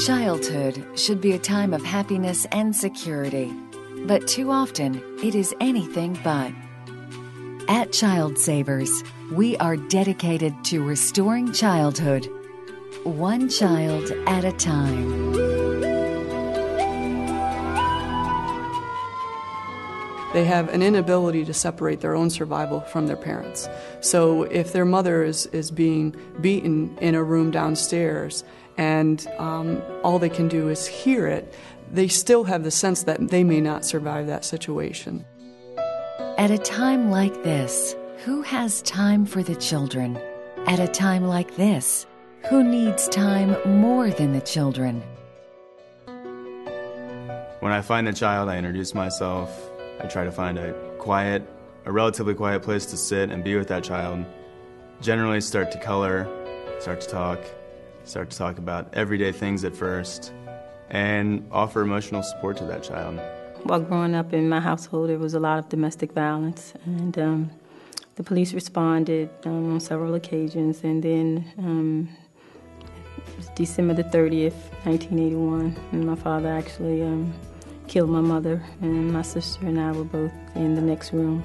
Childhood should be a time of happiness and security, but too often it is anything but. At ChildSavers, we are dedicated to restoring childhood, one child at a time. They have an inability to separate their own survival from their parents. So if their mother is being beaten in a room downstairs and all they can do is hear it, they still have the sense that they may not survive that situation. At a time like this, who has time for the children? At a time like this, who needs time more than the children? When I find a child, I introduce myself. I try to find a relatively quiet place to sit and be with that child. Generally start to color, start to talk about everyday things at first, and offer emotional support to that child. While growing up in my household, there was a lot of domestic violence, and the police responded on several occasions, and then it was December the 30th, 1981, and my father actually killed my mother, and my sister and I were both in the next room.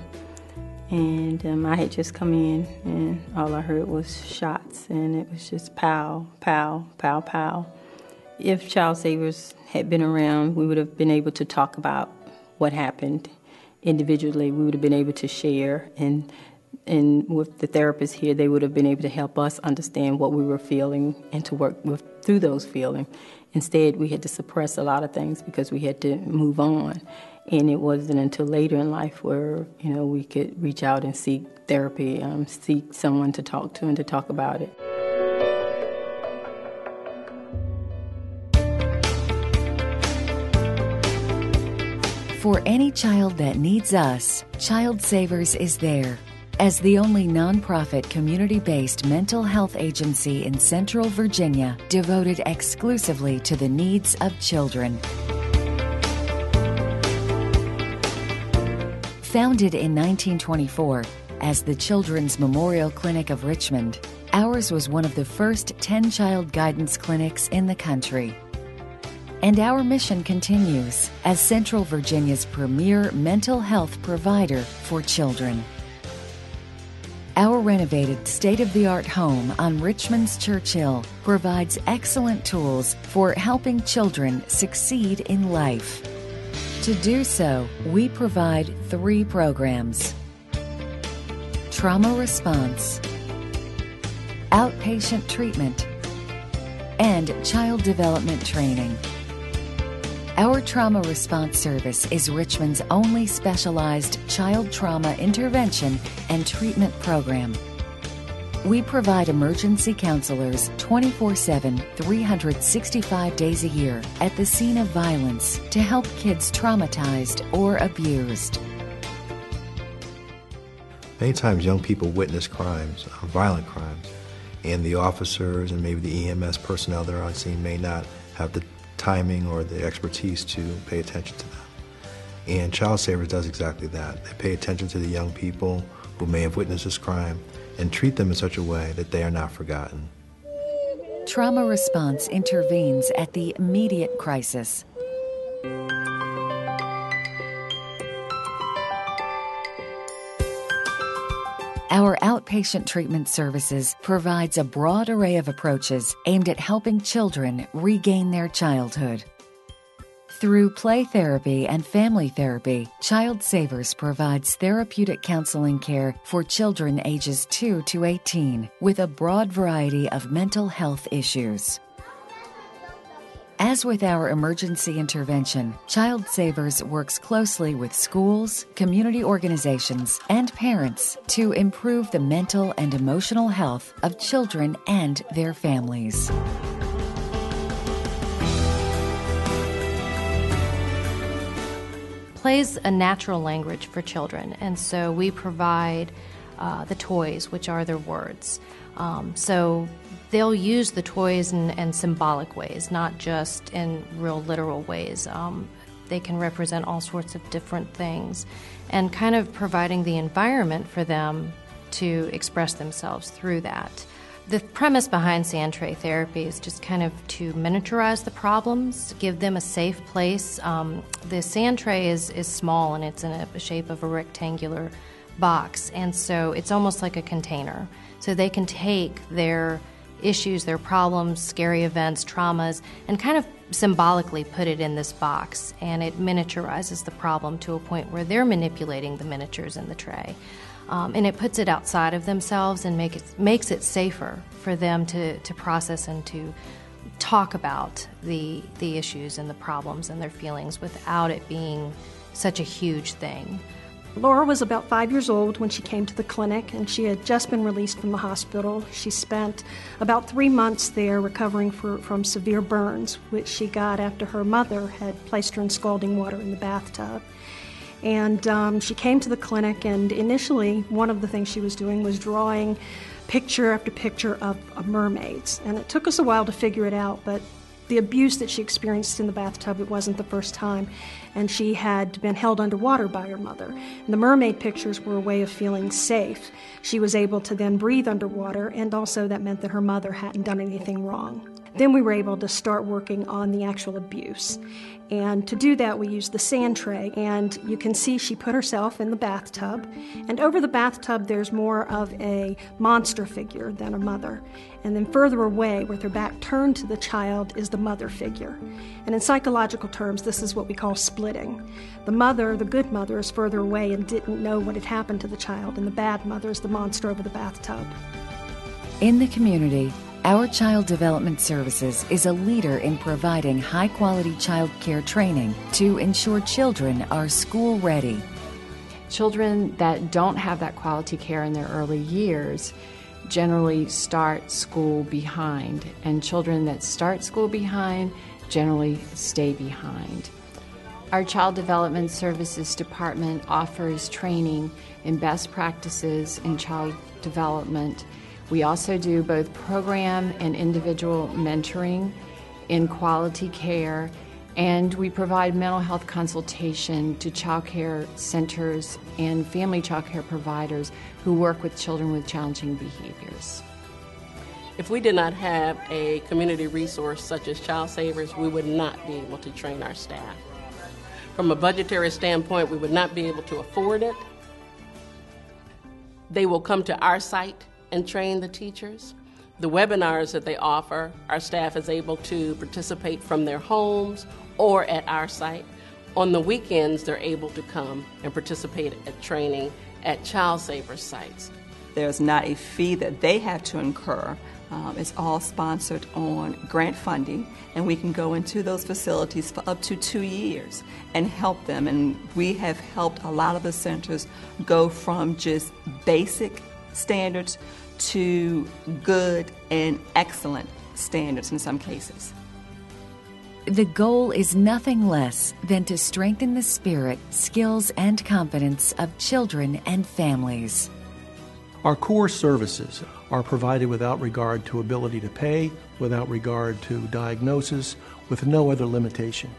And I had just come in, and all I heard was shots, and it was just pow, pow, pow, pow. If ChildSavers had been around, we would have been able to talk about what happened individually. We would have been able to share, and with the therapists here, they would have been able to help us understand what we were feeling and to work through those feelings. Instead, we had to suppress a lot of things because we had to move on. And it wasn't until later in life where, we could reach out and seek therapy, seek someone to talk to and to talk about it. For any child that needs us, ChildSavers is there. As the only nonprofit community-based mental health agency in Central Virginia devoted exclusively to the needs of children. Founded in 1924 as the Children's Memorial Clinic of Richmond, ours was one of the first 10-child guidance clinics in the country. And our mission continues as Central Virginia's premier mental health provider for children. Our renovated state-of-the-art home on Richmond's Church Hill provides excellent tools for helping children succeed in life. To do so, we provide 3 programs: trauma response, outpatient treatment, and child development training. Our trauma response service is Richmond's only specialized child trauma intervention and treatment program. We provide emergency counselors 24/7, 365 days a year at the scene of violence to help kids traumatized or abused. Many times young people witness crimes, violent crimes, and the officers and maybe the EMS personnel that are on scene may not have the timing or the expertise to pay attention to them. And ChildSavers does exactly that. They pay attention to the young people who may have witnessed this crime and treat them in such a way that they are not forgotten. Trauma response intervenes at the immediate crisis. Our outpatient treatment services provides a broad array of approaches aimed at helping children regain their childhood. Through play therapy and family therapy, ChildSavers provides therapeutic counseling care for children ages 2 to 18 with a broad variety of mental health issues. As with our emergency intervention, ChildSavers works closely with schools, community organizations, and parents to improve the mental and emotional health of children and their families. Play is a natural language for children, and so we provide the toys, which are their words. So they'll use the toys in symbolic ways, not just in real literal ways. They can represent all sorts of different things, and kind of providing the environment for them to express themselves through that. The premise behind sand tray therapy is just kind of to miniaturize the problems, give them a safe place. The sand tray is small and it's in the shape of a rectangular box, and so it's almost like a container. So they can take their issues, their problems, scary events, traumas, and kind of symbolically put it in this box, and it miniaturizes the problem to a point where they're manipulating the miniatures in the tray. And it puts it outside of themselves and makes it safer for them to process and to talk about the issues and the problems and their feelings without it being such a huge thing. Laura was about 5 years old when she came to the clinic, and she had just been released from the hospital. She spent about 3 months there recovering from severe burns, which she got after her mother had placed her in scalding water in the bathtub. And she came to the clinic, and initially one of the things she was doing was drawing picture after picture of mermaids. And it took us a while to figure it out, but the abuse that she experienced in the bathtub, it wasn't the first time, and she had been held underwater by her mother. And the mermaid pictures were a way of feeling safe. She was able to then breathe underwater, and also that meant that her mother hadn't done anything wrong. Then we were able to start working on the actual abuse. And to do that, we used the sand tray, and you can see she put herself in the bathtub, and over the bathtub there's more of a monster figure than a mother. And then further away, with her back turned to the child, is the mother figure. And in psychological terms, this is what we call splitting. The mother, the good mother, is further away and didn't know what had happened to the child, and the bad mother is the monster over the bathtub. In the community, our Child Development Services is a leader in providing high-quality child care training to ensure children are school-ready. Children that don't have that quality care in their early years generally start school behind, and children that start school behind generally stay behind. Our Child Development Services Department offers training in best practices in child development. We also do both program and individual mentoring in quality care, and we provide mental health consultation to child care centers and family child care providers who work with children with challenging behaviors. If we did not have a community resource such as ChildSavers, we would not be able to train our staff. From a budgetary standpoint, we would not be able to afford it. They will come to our site and train the teachers. The webinars that they offer, our staff is able to participate from their homes or at our site. On the weekends, they're able to come and participate at training at ChildSavers sites. There's not a fee that they have to incur. It's all sponsored on grant funding, and we can go into those facilities for up to 2 years and help them. And we have helped a lot of the centers go from just basic standards to good and excellent standards in some cases. The goal is nothing less than to strengthen the spirit, skills, and confidence of children and families. Our core services are provided without regard to ability to pay, without regard to diagnosis, with no other limitation.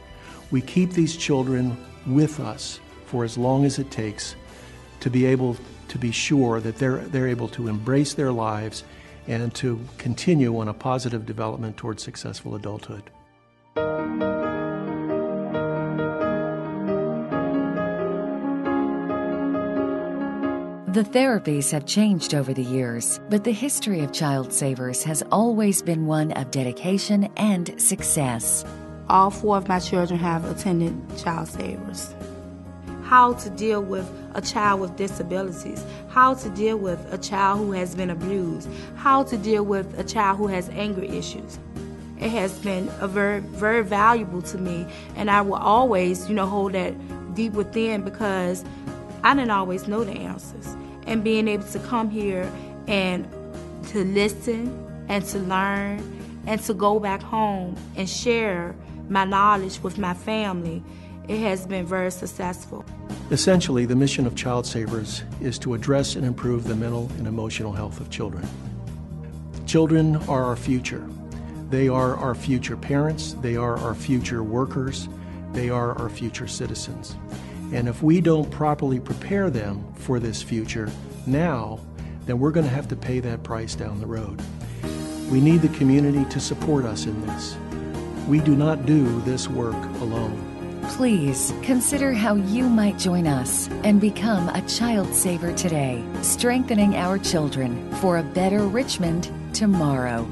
We keep these children with us for as long as it takes to be able to be sure that they're able to embrace their lives and to continue on a positive development towards successful adulthood. The therapies have changed over the years, but the history of ChildSavers has always been one of dedication and success. All 4 of my children have attended ChildSavers. How to deal with a child with disabilities, how to deal with a child who has been abused, how to deal with a child who has anger issues. It has been very, very valuable to me, and I will always, hold that deep within because I didn't always know the answers. And being able to come here and to listen and to learn and to go back home and share my knowledge with my family, it has been very successful. Essentially, the mission of ChildSavers is to address and improve the mental and emotional health of children. Children are our future. They are our future parents, they are our future workers, they are our future citizens. And if we don't properly prepare them for this future now, then we're going to have to pay that price down the road. We need the community to support us in this. We do not do this work alone. Please consider how you might join us and become a child saver today, strengthening our children for a better Richmond tomorrow.